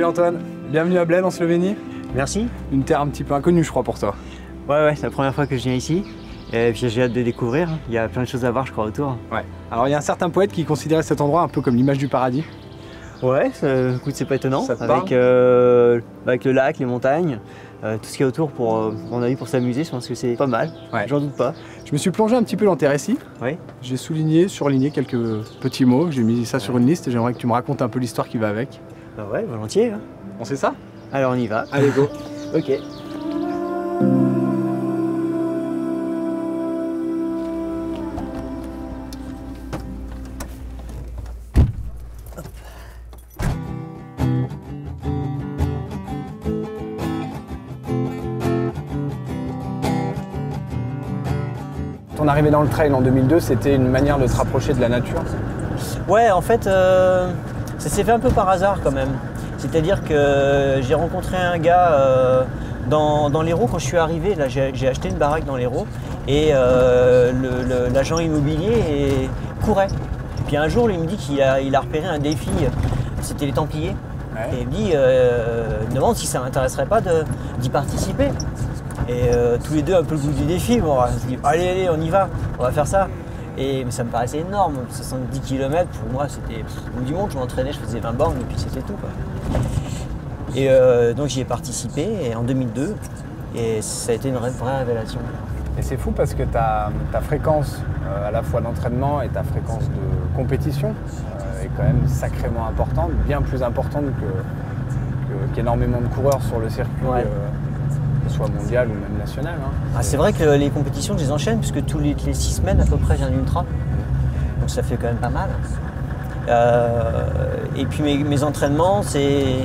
Salut Antoine, bienvenue à Bled en Slovénie. Merci. Une terre un petit peu inconnue je crois pour toi. Ouais, c'est la première fois que je viens ici. Et puis j'ai hâte de découvrir. Il y a plein de choses à voir je crois autour. Ouais. Alors il y a un certain poète qui considérait cet endroit un peu comme l'image du paradis. Ouais, écoute, c'est pas étonnant. Ça te avec le lac, les montagnes, tout ce qu'il y a autour pour s'amuser, je pense que c'est pas mal. Ouais. J'en doute pas. Je me suis plongé un petit peu dans tes récits. Oui. J'ai surligné quelques petits mots. J'ai mis ça sur une liste et j'aimerais que tu me racontes un peu l'histoire qui va avec. Bah ouais, volontiers. Hein. On sait ça? Alors on y va. Allez go. Ok. Ton arrivée dans le trail en 2002, c'était une manière de te rapprocher de la nature? Ouais, en fait, ça s'est fait un peu par hasard quand même. C'est-à-dire que j'ai rencontré un gars dans l'Hérault quand je suis arrivé. Là, j'ai acheté une baraque dans l'Hérault et l'agent immobilier courait. Et puis un jour, il me dit qu'il a repéré un défi. C'était les Templiers. Ouais. Et il me dit, il me demande si ça m'intéresserait pas d'y participer. Et tous les deux un peu le goût du défi, bon, on se dit allez, on y va, on va faire ça. Mais ça me paraissait énorme, 70 km pour moi c'était le bout du monde, je m'entraînais, je faisais 20 bornes et puis c'était tout quoi. Et donc j'y ai participé en 2002 et ça a été une vraie révélation. Et c'est fou parce que ta fréquence à la fois d'entraînement et ta fréquence de compétition est quand même sacrément importante, bien plus importante qu'énormément de coureurs sur le circuit. Ouais. Soit mondial ou même national. Hein. C'est vrai que les compétitions, je les enchaîne puisque tous les 6 semaines à peu près, j'ai un ultra. Donc ça fait quand même pas mal. Et puis mes entraînements, c'est...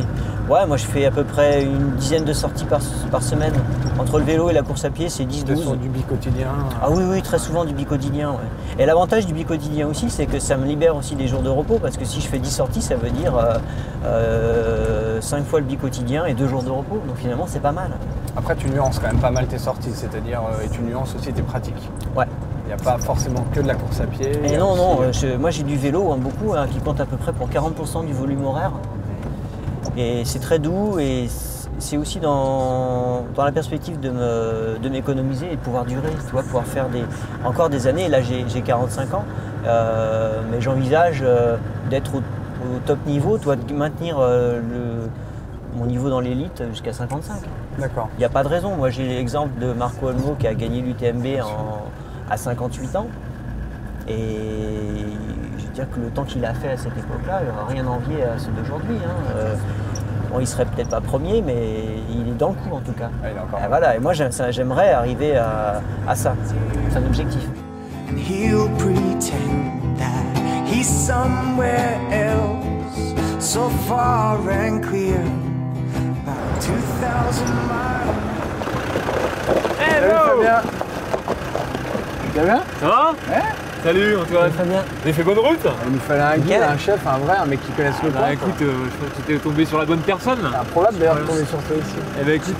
Ouais, moi je fais à peu près une dizaine de sorties par semaine. Entre le vélo et la course à pied, c'est 10-12. Sur du bi-quotidien. Ah oui, très souvent du bi-quotidien. Ouais. Et l'avantage du bi-quotidien aussi, c'est que ça me libère aussi des jours de repos parce que si je fais 10 sorties, ça veut dire 5 fois le bi-quotidien et 2 jours de repos. Donc finalement, c'est pas mal. Après, tu nuances quand même pas mal tes sorties, c'est-à-dire et tu nuances aussi tes pratiques. Ouais. Il n'y a pas forcément que de la course à pied. Et non, moi j'ai du vélo, beaucoup, qui compte à peu près pour 40% du volume horaire. Et c'est très doux et c'est aussi dans la perspective de m'économiser et de pouvoir durer, tu vois, pouvoir faire encore des années. Là j'ai 45 ans, mais j'envisage d'être au top niveau, toi, de maintenir mon niveau dans l'élite jusqu'à 55. D'accord. Il n'y a pas de raison. Moi j'ai l'exemple de Marco Olmo qui a gagné l'UTMB à 58 ans. Et je veux dire que le temps qu'il a fait à cette époque-là, il n'aura rien à envier à ceux d'aujourd'hui. Hein. Bon, il serait peut-être pas premier, mais il est dans le coup en tout cas. Ah, il est encore voilà. Et moi j'aimerais arriver à ça. C'est un objectif. He'll pretend that he's somewhere else, so far and clear, about 2000 miles. Hello Fabien. Ça va bien? Ça va? Ouais. Salut Antoine. Fabien. Vous avez fait bonne route? Il nous fallait un guide, un chef, un mec qui connaisse le coin. Écoute, je crois que tu étais tombé sur la bonne personne. C'est improbable d'ailleurs de tomber sur toi ici. Eh ben écoute,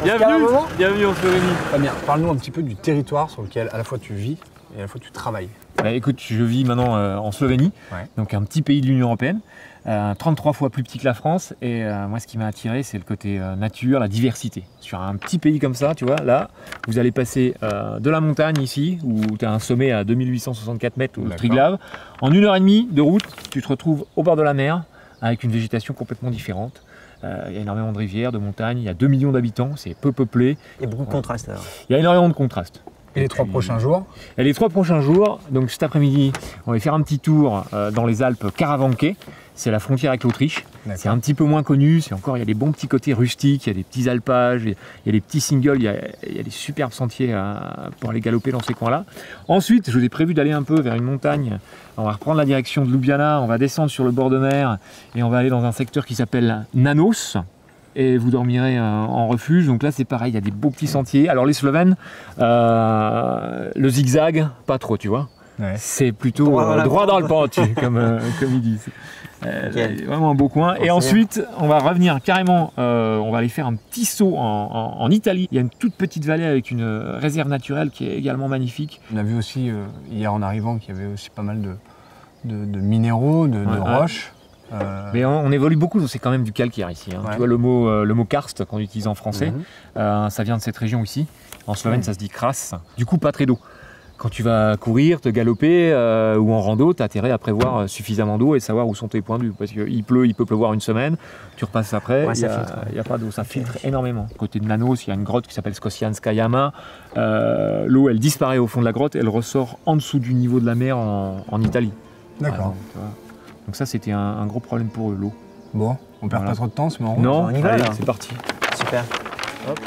bienvenue en Slovénie. Fabien, parle-nous un petit peu du territoire sur lequel à la fois tu vis et à la fois tu travailles. Écoute, je vis maintenant en Slovénie, donc un petit pays de l'Union Européenne, 33 fois plus petit que la France. Et moi, ce qui m'a attiré, c'est le côté nature, la diversité. Sur un petit pays comme ça, tu vois, là, vous allez passer de la montagne ici, où tu as un sommet à 2864 mètres au Triglav. En 1h30 de route, tu te retrouves au bord de la mer, avec une végétation complètement différente. Il y a énormément de rivières, de montagnes, il y a 2 millions d'habitants, c'est peu peuplé. Il y a beaucoup de contrastes alors. Il y a énormément de contrastes. Et les 3 prochains jours? Et les 3 prochains jours, donc cet après-midi, on va faire un petit tour dans les Alpes Karavanké. C'est la frontière avec l'Autriche. C'est un petit peu moins connu, il y a des bons petits côtés rustiques, il y a des petits alpages, il y a des petits singles, il y a des superbes sentiers pour aller galoper dans ces coins-là. Ensuite, je vous ai prévu d'aller un peu vers une montagne. On va reprendre la direction de Ljubljana, on va descendre sur le bord de mer et on va aller dans un secteur qui s'appelle Nanos. Et vous dormirez en refuge. Donc là c'est pareil, il y a des beaux petits sentiers. Alors les Slovènes, le zigzag, pas trop, tu vois. Ouais. C'est plutôt droit dans le pentu, comme ils disent. Vraiment un beau coin. Et ensuite, on va revenir carrément, on va aller faire un petit saut en Italie. Il y a une toute petite vallée avec une réserve naturelle qui est également magnifique. On a vu aussi hier en arrivant qu'il y avait aussi pas mal de minéraux, de roches. Mais on évolue beaucoup, c'est quand même du calcaire ici. Hein. Ouais. Tu vois le mot karst qu'on utilise en français, ça vient de cette région ici. En slovène, ça se dit kras. Du coup, pas très d'eau. Quand tu vas courir, te galoper ou en rando, tu as intérêt à prévoir suffisamment d'eau et savoir où sont tes points de vue. Parce qu'il pleut, il peut pleuvoir une semaine, tu repasses après, il n'y a pas d'eau, ça filtre énormément. Côté de Nanos, il y a une grotte qui s'appelle Skosianska Jama. L'eau, elle disparaît au fond de la grotte, elle ressort en dessous du niveau de la mer en Italie. D'accord. Donc ça, c'était un gros problème pour eux, l'eau. Bon, on perd pas trop de temps, on se met en route. Non, On y va, allez, là. c'est parti. Super. Hop.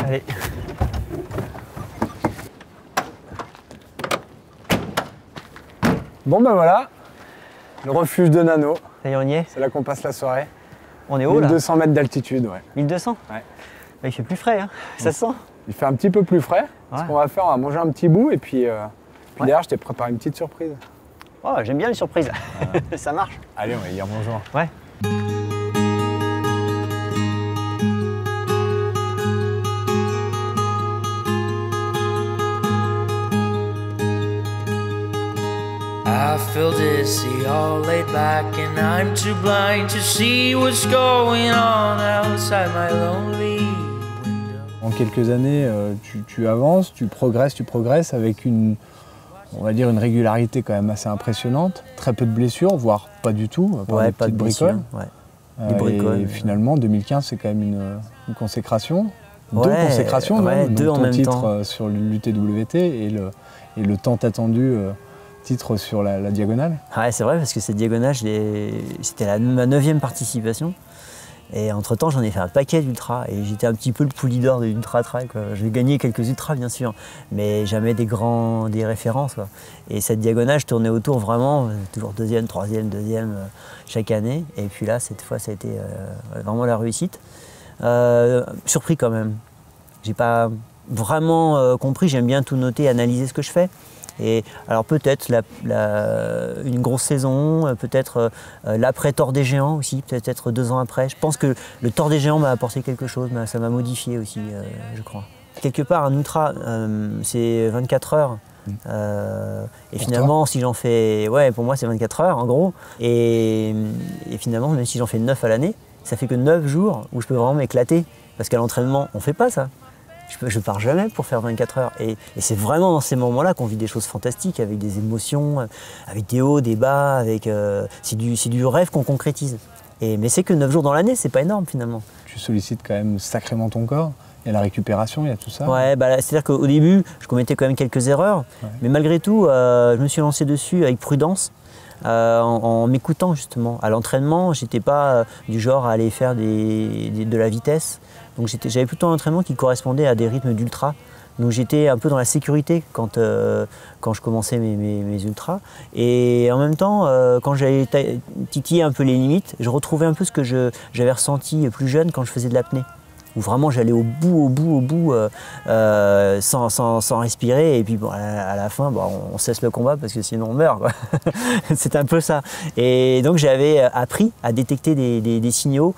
Allez. Bon ben voilà, le refuge de Nano, Ça y est, on y est. c'est là qu'on passe la soirée. On est haut là. 1200 mètres d'altitude, ouais. 1200. Ouais. Bah, il fait plus frais, hein. Ça se sent. Il fait un petit peu plus frais. Ce Ouais. qu'on va faire, on va manger un petit bout et puis, derrière, je t'ai préparé une petite surprise. Oh, j'aime bien les surprises. Ça marche. Allez, on va y dire bonjour. Ouais. I feel dizzy, all laid back, and I'm too blind to see what's going on outside my lonely window. En quelques années, tu avances, tu progresses avec on va dire une régularité quand même assez impressionnante. Très peu de blessures, voire pas du tout, à part des petites bricoles. Ouais. Des bricoles. Et finalement, 2015, c'est quand même une consécration. Deux Ouais, consécrations, ouais, même. deux Donc, en ton même titre temps. sur l'UTWT et le tant attendu titre sur la diagonale. Ouais, c'est vrai, parce que cette diagonale, c'était ma 9e participation. Et entre-temps, j'en ai fait un paquet d'ultras. Et j'étais un petit peu le poulidor de l'ultra trail, quoi. J'ai gagné quelques ultras, bien sûr, mais jamais des références, quoi. Et cette diagonale, je tournais autour vraiment, toujours deuxième, troisième, chaque année. Et puis là, cette fois, ça a été vraiment la réussite. Surpris quand même. J'ai pas vraiment compris, j'aime bien tout noter, analyser ce que je fais. Et alors peut-être une grosse saison, peut-être l'après Tour des Géants aussi, peut-être 2 ans après. Je pense que le Tour des Géants m'a apporté quelque chose, ça m'a modifié aussi, je crois. Quelque part, un ultra, c'est 24 heures. Et finalement, si j'en fais... Ouais, pour moi, c'est 24 heures, en gros. Et finalement, même si j'en fais 9 à l'année, ça fait que 9 jours où je peux vraiment m'éclater. Parce qu'à l'entraînement, on ne fait pas ça. Je pars jamais pour faire 24 heures. Et c'est vraiment dans ces moments-là qu'on vit des choses fantastiques, avec des émotions, avec des hauts, des bas, c'est du rêve qu'on concrétise. Mais c'est que 9 jours dans l'année, c'est pas énorme finalement. Tu sollicites quand même sacrément ton corps. Il y a la récupération, il y a tout ça. Ouais, c'est-à-dire qu'au début, je commettais quand même quelques erreurs. Ouais. Mais malgré tout, je me suis lancé dessus avec prudence. En m'écoutant justement. À l'entraînement, j'étais pas du genre à aller faire de la vitesse. Donc j'avais plutôt un entraînement qui correspondait à des rythmes d'ultra. Donc j'étais un peu dans la sécurité quand je commençais mes ultras. Et en même temps, quand j'avais titillé un peu les limites, je retrouvais un peu ce que j'avais ressenti plus jeune quand je faisais de l'apnée. où vraiment j'allais au bout, sans respirer. Et puis bon, à la fin, bon, on cesse le combat parce que sinon on meurt, quoi. C'est un peu ça. Et donc j'avais appris à détecter des signaux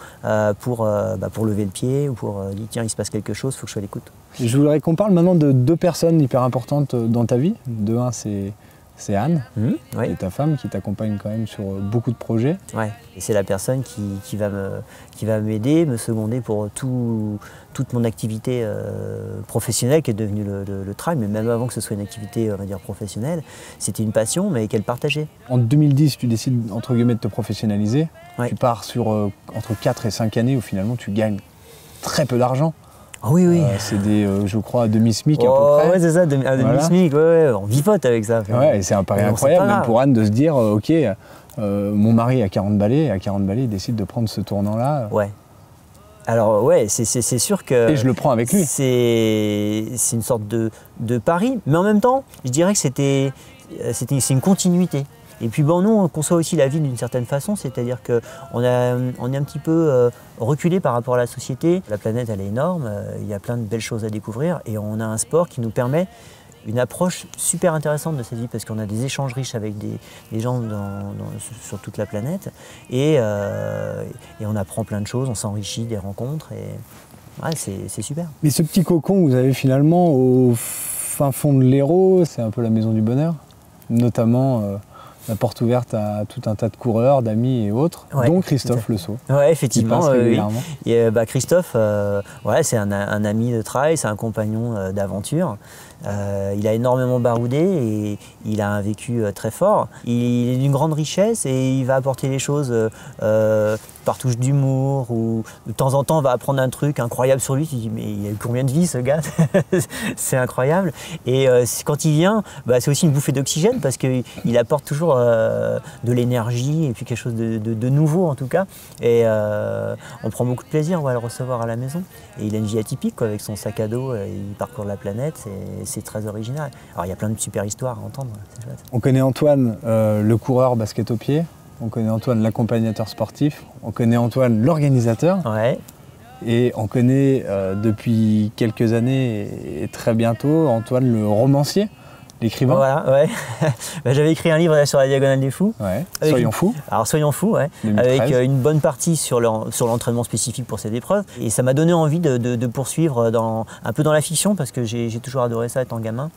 pour lever le pied ou pour dire tiens, il se passe quelque chose, il faut que je sois à l'écoute. Je voudrais qu'on parle maintenant de 2 personnes hyper importantes dans ta vie. De un, c'est Anne, Oui. et ta femme qui t'accompagne quand même sur beaucoup de projets. Ouais. Et c'est la personne qui va m'aider, me seconder pour toute mon activité professionnelle qui est devenue le trail, mais même avant que ce soit une activité, on va dire, professionnelle, c'était une passion, mais qu'elle partageait. En 2010, tu décides, entre guillemets, de te professionnaliser. Ouais. Tu pars sur entre 4 et 5 années où finalement tu gagnes très peu d'argent. Ah oui, oui. C'est des, je crois, demi-SMIC à peu près. Ouais, c'est ça, un demi-SMIC, ouais, on vivote avec ça. Ouais, et c'est un pari incroyable, même pour Anne, de se dire, ok, mon mari a 40 balais, et à 40 balais, il décide de prendre ce tournant-là. Ouais. Alors ouais, c'est sûr que... Et je le prends avec lui. C'est une sorte de pari, mais en même temps, je dirais que c'est une continuité. Et puis bon, nous, on conçoit aussi la vie d'une certaine façon, c'est-à-dire qu'on est un petit peu reculé par rapport à la société. La planète, elle est énorme, il y a plein de belles choses à découvrir et on a un sport qui nous permet une approche super intéressante de cette vie parce qu'on a des échanges riches avec des gens sur toute la planète et on apprend plein de choses, on s'enrichit des rencontres et ouais, c'est super. Mais ce petit cocon que vous avez finalement au fin fond de l'Hérault, c'est un peu la maison du bonheur, notamment... la porte ouverte à tout un tas de coureurs, d'amis et autres, ouais, dont Christophe Le Sceau. Oui, effectivement. Oui. Et, Christophe, ouais, c'est un ami de trail, c'est un compagnon d'aventure. Il a énormément baroudé et il a un vécu très fort. Il est d'une grande richesse et il va apporter les choses par touche d'humour ou de temps en temps on va apprendre un truc incroyable sur lui. Tu te dis mais il a eu combien de vie ce gars? C'est incroyable. Et quand il vient, c'est aussi une bouffée d'oxygène parce qu'il apporte toujours de l'énergie et puis quelque chose de nouveau en tout cas. Et on prend beaucoup de plaisir à le recevoir à la maison. Et il a une vie atypique quoi, avec son sac à dos, il parcourt la planète. C'est très original. Alors il y a plein de super histoires à entendre, c'est chouette. On connaît Antoine, le coureur basket au pied. On connaît Antoine, l'accompagnateur sportif. On connaît Antoine, l'organisateur. Ouais. Et on connaît depuis quelques années et très bientôt Antoine, le romancier, l'écrivain. Voilà, ouais. J'avais écrit un livre sur la Diagonale des Fous. Ouais. Soyons fous. Alors Soyons fous, ouais. 2013. Avec une bonne partie sur l'entraînement spécifique pour cette épreuve. Et ça m'a donné envie de poursuivre un peu dans la fiction parce que j'ai toujours adoré ça étant gamin.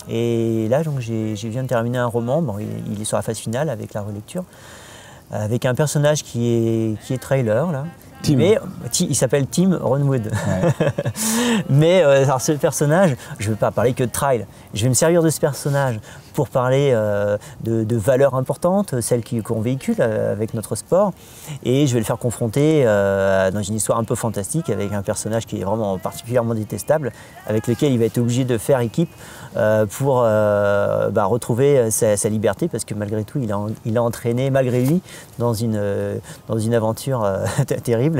Et là, donc, j'ai viens de terminer un roman. Bon, il est sur la phase finale avec la relecture, avec un personnage qui est trailer là. Tim. Mais il s'appelle Tim Ronwood. Ouais. Mais alors ce personnage, je ne vais pas parler que de trail. Je vais me servir de ce personnage pour parler de valeurs importantes, celles qu'on véhicule avec notre sport. Et je vais le faire confronter dans une histoire un peu fantastique avec un personnage qui est vraiment particulièrement détestable, avec lequel il va être obligé de faire équipe pour retrouver sa liberté, parce que malgré tout, il a entraîné malgré lui dans une aventure terrible.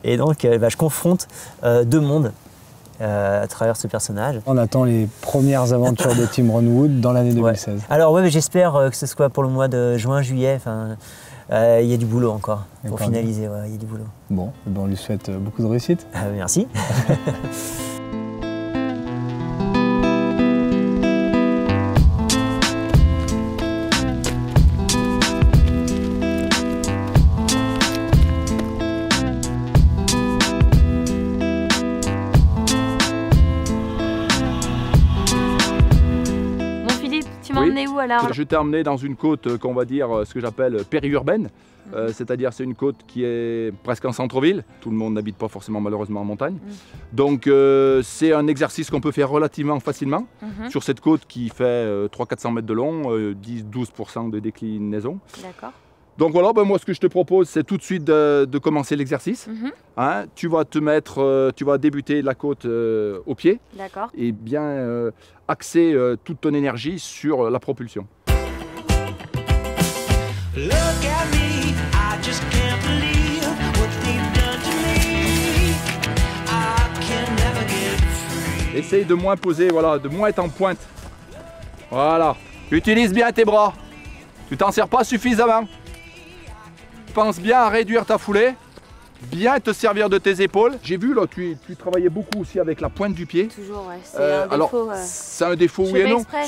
Et donc, je confronte 2 mondes à travers ce personnage. On attend les premières aventures de Tim Ronwood dans l'année 2016. Ouais. Alors ouais, j'espère que ce soit pour le mois de juin-juillet. Il y a du boulot encore pour finaliser. Ouais, il y a du boulot. Bon, on lui souhaite beaucoup de réussite. Merci. Où, alors ? Je t'ai emmené dans une côte qu'on va dire ce que j'appelle périurbaine, c'est-à-dire c'est une côte qui est presque en centre-ville. Tout le monde n'habite pas forcément malheureusement en montagne. Donc c'est un exercice qu'on peut faire relativement facilement sur cette côte qui fait 300-400 mètres de long, 10-12% de déclinaison. D'accord. Donc voilà, moi ce que je te propose c'est tout de suite de commencer l'exercice. Hein, tu vas débuter la côte au pied. D'accord. Et bien axer toute ton énergie sur la propulsion. Essaye de moins poser, voilà, de moins être en pointe. Voilà. Utilise bien tes bras. Tu t'en sers pas suffisamment. Pense bien à réduire ta foulée. bien te servir de tes épaules. J'ai vu là, tu travaillais beaucoup aussi avec la pointe du pied. Toujours, ouais. C'est un défaut. Alors, c'est un défaut, oui et non. Exprès,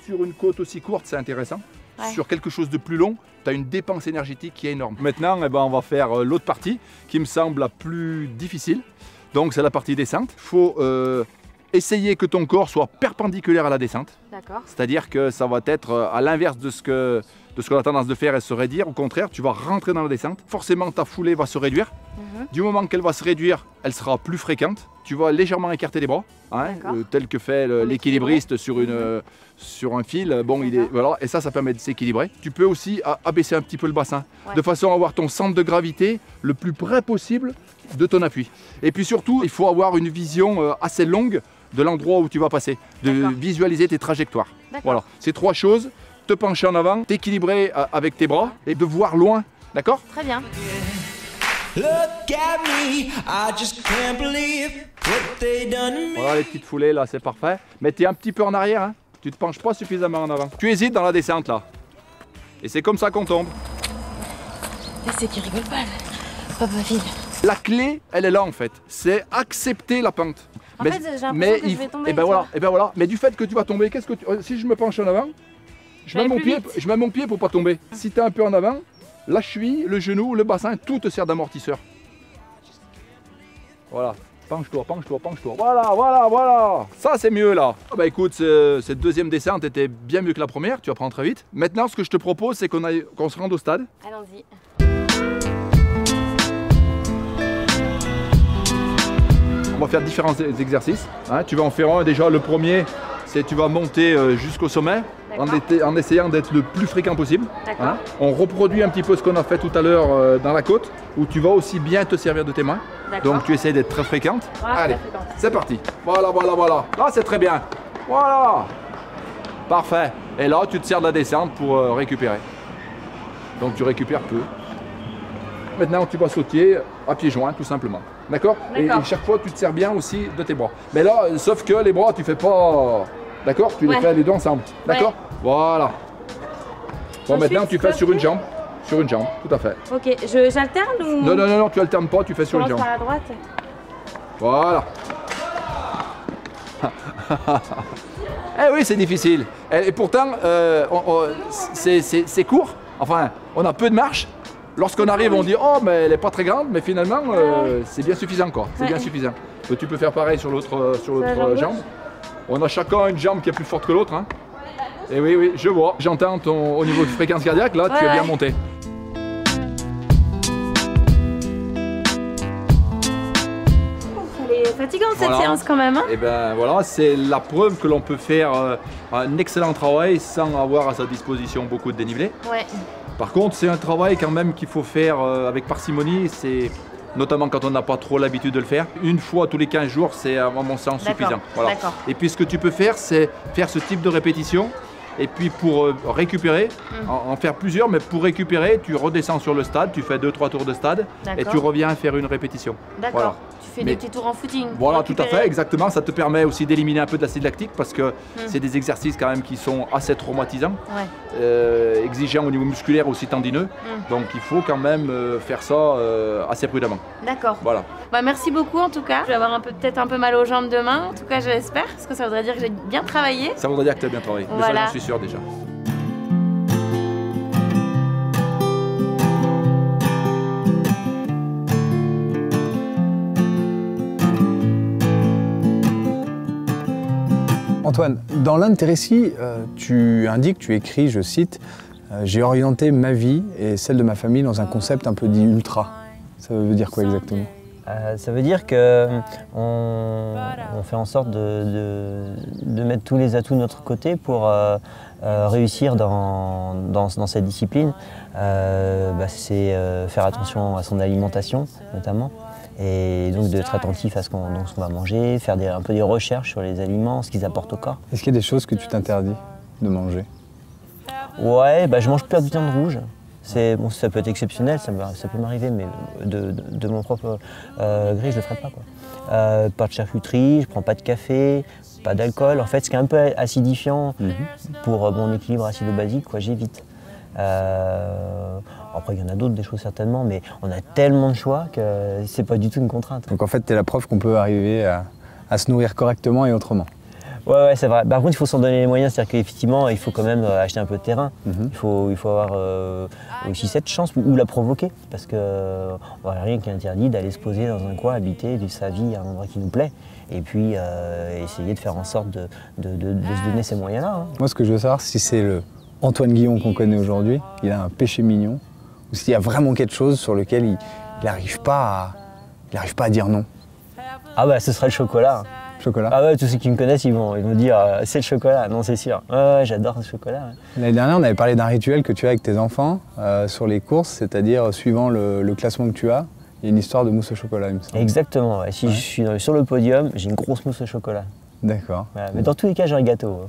Sur une côte aussi courte, c'est intéressant. Ouais. Sur quelque chose de plus long, tu as une dépense énergétique qui est énorme. Maintenant, eh ben, on va faire l'autre partie qui me semble la plus difficile. Donc, c'est la partie descente. Il faut essayer que ton corps soit perpendiculaire à la descente. D'accord. C'est-à-dire que ça va être à l'inverse de ce qu'on a tendance de faire et se réduire. Au contraire, tu vas rentrer dans la descente. Forcément, ta foulée va se réduire. Du moment qu'elle va se réduire, elle sera plus fréquente. Tu vas légèrement écarter les bras, hein, tel que fait l'équilibriste sur un fil. Bon, voilà, et ça permet de s'équilibrer. Tu peux aussi abaisser un petit peu le bassin, de façon à avoir ton centre de gravité le plus près possible de ton appui. Et puis surtout, il faut avoir une vision assez longue de l'endroit où tu vas passer, de visualiser tes trajectoires. Voilà, ces 3 choses, te pencher en avant, t'équilibrer avec tes bras et de voir loin, d'accord? Très bien. Voilà les petites foulées là, c'est parfait. Mais tu es un petit peu en arrière, hein. Tu te penches pas suffisamment en avant. Tu hésites dans la descente là. Et c'est comme ça qu'on tombe. Et c'est qui rigole pas, Papa Phil. La clé, elle est là en fait. C'est accepter la pente. En fait, j'ai l'impression que je vais tomber. Et ben voilà. Mais du fait que tu vas tomber, si je me penche en avant, je mets mon pied pour pas tomber. Si tu es un peu en avant, la cheville, le genou, le bassin, tout te sert d'amortisseur. Voilà. Penche-toi. Voilà. Ça, c'est mieux là. Ah bah écoute, cette deuxième descente était bien mieux que la première. Tu apprends très vite. Maintenant, ce que je te propose, c'est qu'on se rende au stade. Allons-y. On va faire différents exercices. Hein. Tu vas en faire un. Déjà, le premier, c'est tu vas monter jusqu'au sommet en essayant d'être le plus fréquent possible. Hein. On reproduit un petit peu ce qu'on a fait tout à l'heure dans la côte, où tu vas aussi bien te servir de tes mains. Donc tu essaies d'être très fréquente. Allez, c'est parti. Voilà. Là, c'est très bien. Voilà. Parfait. Et là, tu te sers de la descente pour récupérer. Donc tu récupères peu. Maintenant, tu vas sauter à pieds joints, tout simplement. D'accord. Et chaque fois, tu te sers bien aussi de tes bras. Mais là, sauf que les bras, tu fais pas... D'accord. Tu les fais les deux ensemble. D'accord. Voilà. Bon, maintenant, tu fais sur une jambe. Sur une jambe, tout à fait. Ok, j'alterne ou... Non, tu alternes pas, tu fais sur une jambe. Par la droite. Voilà. Eh oui, c'est difficile. Et pourtant, c'est court. Enfin, on a peu de marche. Lorsqu'on arrive, on dit « Oh, mais elle n'est pas très grande », mais finalement, c'est bien suffisant, quoi. C'est bien suffisant. Tu peux faire pareil sur l'autre jambe. On a chacun une jambe qui est plus forte que l'autre. Hein. Et oui, je vois. J'entends au niveau de fréquence cardiaque, là, tu es bien monté. Elle est fatigante cette séance quand même. Hein. Et ben voilà, c'est la preuve que l'on peut faire un excellent travail sans avoir à sa disposition beaucoup de dénivelé. Ouais. Par contre, c'est un travail quand même qu'il faut faire avec parcimonie, notamment quand on n'a pas trop l'habitude de le faire. Une fois tous les 15 jours, c'est à mon sens suffisant. Voilà. Et puis ce que tu peux faire, c'est faire ce type de répétition. Et puis pour récupérer, en faire plusieurs, mais pour récupérer, tu redescends sur le stade, tu fais 2-3 tours de stade et tu reviens faire une répétition. D'accord. Voilà. Tu fais des petits tours en footing. Voilà, tout à fait, exactement. Ça te permet aussi d'éliminer un peu de l'acide lactique parce que c'est des exercices quand même qui sont assez traumatisants, exigeants au niveau musculaire, aussi tendineux. Donc il faut quand même faire ça assez prudemment. D'accord. Voilà. Bah, merci beaucoup en tout cas. Je vais avoir peut-être un peu mal aux jambes demain. En tout cas, j'espère, parce que ça voudrait dire que j'ai bien travaillé. Ça voudrait dire que tu as bien travaillé. Voilà. Mais ça, j'en suis sûr déjà. Antoine, dans l'un de tes récits, tu indiques, tu écris, je cite, « J'ai orienté ma vie et celle de ma famille dans un concept un peu dit ultra ». Ça veut dire quoi exactement ? Ça veut dire qu'on fait en sorte de mettre tous les atouts de notre côté pour réussir dans cette discipline. C'est faire attention à son alimentation notamment, et donc d'être attentif à ce qu'on va manger, faire un peu des recherches sur les aliments, ce qu'ils apportent au corps. Est-ce qu'il y a des choses que tu t'interdis de manger ? Ouais, je mange plus de viande rouge. Bon, ça peut être exceptionnel, ça peut m'arriver, mais de mon propre gré, je le ferai pas, quoi. Pas de charcuterie, je prends pas de café, pas d'alcool. En fait, ce qui est un peu acidifiant pour mon équilibre acido-basique, j'évite. Après, il y en a d'autres, des choses certainement, mais on a tellement de choix que c'est pas du tout une contrainte. Donc en fait, tu es la preuve qu'on peut arriver à se nourrir correctement et autrement. Ouais, c'est vrai. Par contre, il faut s'en donner les moyens, c'est-à-dire qu'effectivement, il faut quand même acheter un peu de terrain. Il faut avoir aussi cette chance ou la provoquer, parce que rien qui interdit d'aller se poser dans un coin, habiter, vivre sa vie à un endroit qui nous plaît, et puis essayer de faire en sorte de se donner ces moyens-là. Hein. Moi, ce que je veux savoir, si c'est le Antoine Guillon qu'on connaît aujourd'hui, il a un péché mignon, ou s'il y a vraiment quelque chose sur lequel il n'arrive pas à dire non. Ah bah, ce serait le chocolat. Chocolat. Ah ouais, tous ceux qui me connaissent, ils vont dire c'est le chocolat. Non, c'est sûr. Ouais, j'adore ce chocolat. Ouais. L'année dernière, on avait parlé d'un rituel que tu as avec tes enfants sur les courses, c'est-à-dire suivant le classement que tu as, il y a une histoire de mousse au chocolat, il me semble. Exactement. Ouais. Si je suis sur le podium, j'ai une grosse mousse au chocolat. D'accord. Voilà. Mais dans tous les cas, j'ai un gâteau.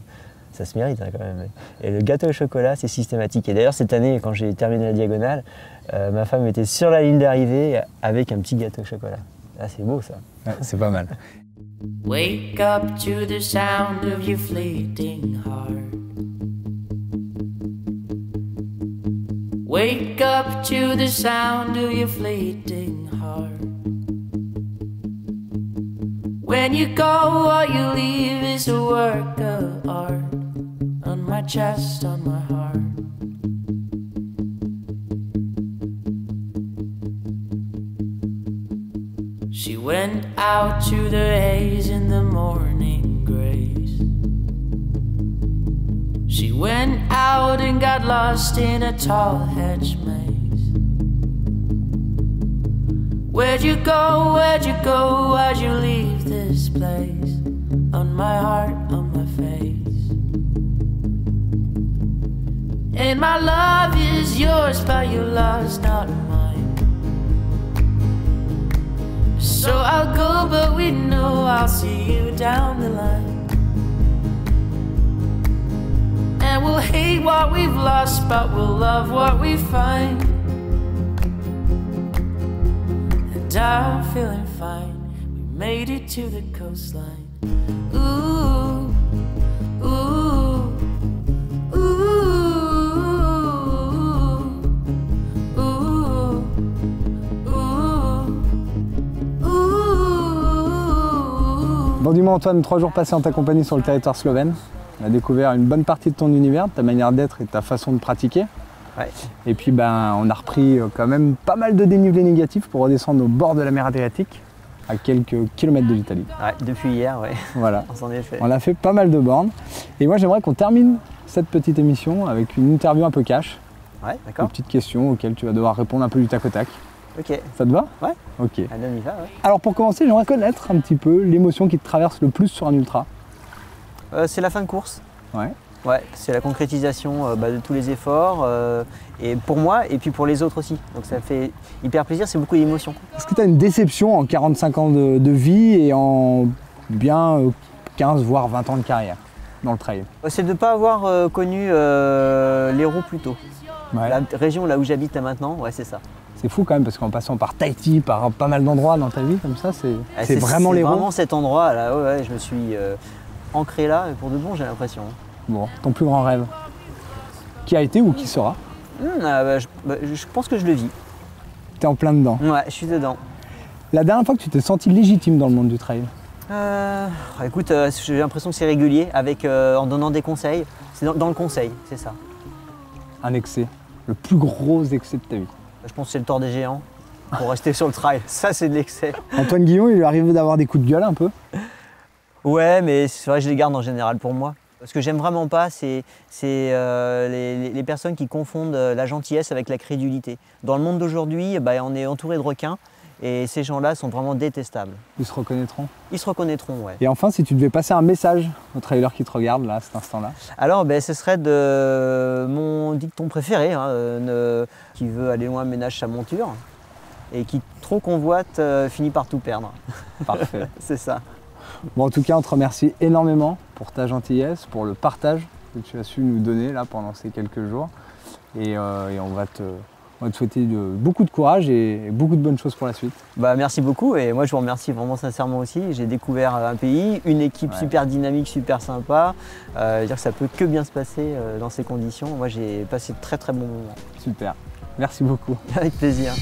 Ça se mérite quand même. Et le gâteau au chocolat, c'est systématique. Et d'ailleurs, cette année, quand j'ai terminé la diagonale, ma femme était sur la ligne d'arrivée avec un petit gâteau au chocolat. Ah, c'est beau ça. Ouais, c'est pas mal. Wake up to the sound of your fleeting heart. Wake up to the sound of your fleeting heart. When you go, all you leave is a work of art on my chest, on my heart. She went out to the haze in the morning grace. She went out and got lost in a tall hedge maze. Where'd you go, where'd you go, why'd you leave this place? On my heart, on my face. And my love is yours, but your love's not mine. So I'll go, but we know I'll see you down the line. And we'll hate what we've lost, but we'll love what we find. And I'm feeling fine, we made it to the coastline. Ooh, ooh, ooh. Bon, dis-moi Antoine, 3 jours passés en ta compagnie sur le territoire slovène, on a découvert une bonne partie de ton univers, de ta manière d'être et de ta façon de pratiquer. Ouais. Et puis on a repris quand même pas mal de dénivelé négatif pour redescendre au bord de la mer Adriatique, à quelques kilomètres de l'Italie. Ouais, depuis hier, ouais. Voilà. On s'en est fait. On a fait pas mal de bornes. Et moi j'aimerais qu'on termine cette petite émission avec une interview un peu cash. Ouais, Des d'accord. petites questions auxquelles tu vas devoir répondre un peu du tac au tac. Ok. Ça te va? Ouais. Ok. Allez, on y va, ouais. Alors pour commencer, j'aimerais connaître un petit peu l'émotion qui te traverse le plus sur un ultra. C'est la fin de course. Ouais. Ouais, c'est la concrétisation de tous les efforts, et pour moi et puis pour les autres aussi. Donc ça fait hyper plaisir, c'est beaucoup d'émotions. Est-ce que tu as une déception en 45 ans de vie et en bien 15 voire 20 ans de carrière dans le trail? C'est de ne pas avoir connu l'Hérault plus tôt. Ouais. La région là où j'habite là maintenant, ouais, c'est ça. C'est fou quand même parce qu'en passant par Tahiti, par pas mal d'endroits dans ta vie comme ça, c'est vraiment l'Hérault. C'est vraiment cet endroit là, ouais, je me suis ancré là, et pour de bon j'ai l'impression. Bon, ton plus grand rêve? Qui a été ou qui sera? Je pense que je le vis. T'es en plein dedans. Ouais, je suis dedans. La dernière fois que tu t'es senti légitime dans le monde du trail? Écoute, j'ai l'impression que c'est régulier, en donnant des conseils. C'est dans le conseil, c'est ça. Un excès, le plus gros excès de ta vie? Je pense que c'est le tort des géants, pour rester sur le trail. Ça, c'est de l'excès. Antoine Guillon, il lui arrive d'avoir des coups de gueule un peu? Ouais, mais c'est vrai que je les garde en général pour moi. Ce que j'aime vraiment pas, c'est les personnes qui confondent la gentillesse avec la crédulité. Dans le monde d'aujourd'hui, on est entouré de requins et ces gens-là sont vraiment détestables. Ils se reconnaîtront? Ils se reconnaîtront, ouais. Et enfin, si tu devais passer un message aux trailers qui te regardent là, à cet instant-là? Alors, ce serait de mon dicton préféré, qui veut aller loin ménage sa monture et qui trop convoite finit par tout perdre. Parfait. C'est ça. Bon, en tout cas, on te remercie énormément pour ta gentillesse, pour le partage que tu as su nous donner là pendant ces quelques jours. Et on va te souhaiter beaucoup de courage et beaucoup de bonnes choses pour la suite. Merci beaucoup et moi je vous remercie vraiment sincèrement aussi. J'ai découvert un pays, une équipe super dynamique, super sympa. Dire que ça peut que bien se passer dans ces conditions. Moi j'ai passé de très très bons moments. Super. Merci beaucoup. Avec plaisir.